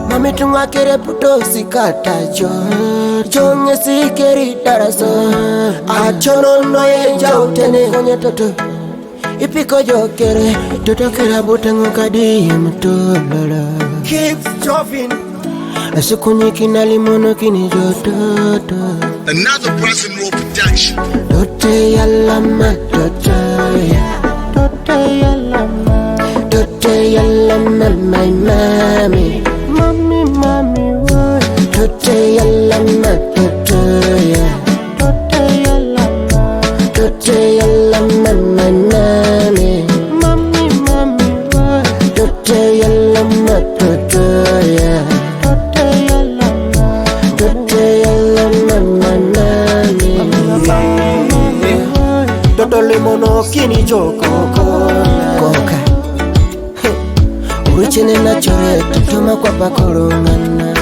Mami tunga kere puto sikata Jonge sikeri daraso Achono no yenja utene konye toto Ipiko jokere Toto kera butango kadi mtolala Keep shoving Asukunyi kina limono kini jototo Another Prison Road production. Dote yalama dote Dote yalama Dote yalama my mami Mami mami woy Dote yalama dote Dote yalama Dote yalama my mami Mami mami woy Dote yalama dote Dote yalama Dote yalama my mami Doto limono kini joko Koka Uruchine na chore tutuma kwa pakorongana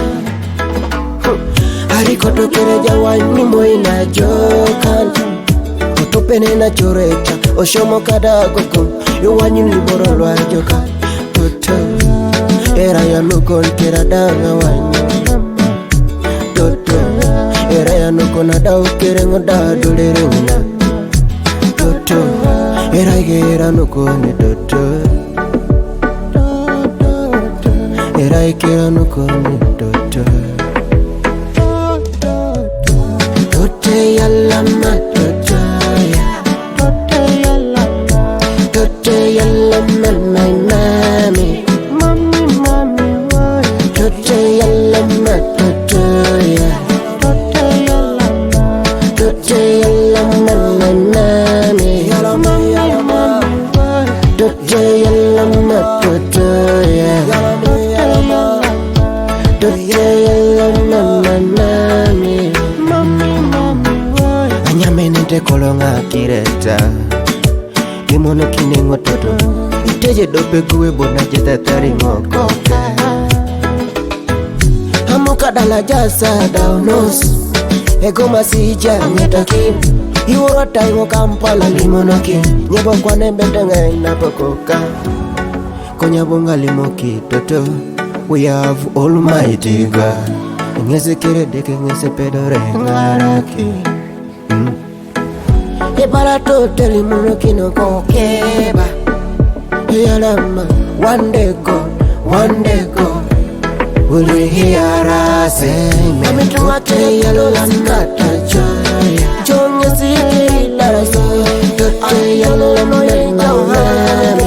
Hariko tokere jawani moi na jokan Utupene na choreta Oshomo kada koko Yuwanyi liboro lwa joka Toto Era ya nukon kera danga wanyo Toto Era ya nukon ada ukere ngoda dulere una Toto Era gera nukone toto Era ikera nukone toto Tote yalama toto Tote yalama Tote yalama my mami Mami mami woy Tote yalama toto Tote yalama Tote yalama my mami Mami mami woy Tote yalama toto Anyamenete kolonga kireta Limono kinengo toto Iteje dope kuwe bona jeta tari ngoko Hamuka dala jasa daunos Ego masija ngeta kim Iwota ingo kampala limono kim Nyebo kwa nembete nga inapokoka Konya bunga limoki toto We have Almighty God Ngese kere deke ngese pedore ngaraki Ebara tote limono kino kokeba Yalama one day God Will you hear us amen Mami tunga yalama tachoya Jonge sikeri daraso Tote yalama yenga umami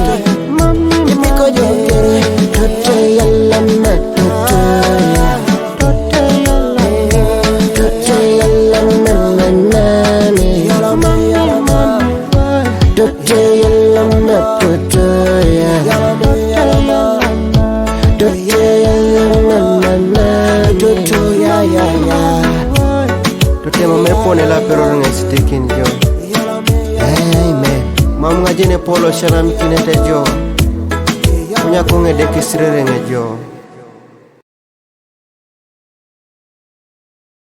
Mami ipiko jokere Tote yalama tote Tote yalama Tote yalama manami Yalama yalama Tote yalama tote Yalama Tote yalama manami Tote ya ya ya Tote mamepone la pero ngestikin jo Amen Mam ngajene polo shanam kinete jo Punya konge dekisrere ngejo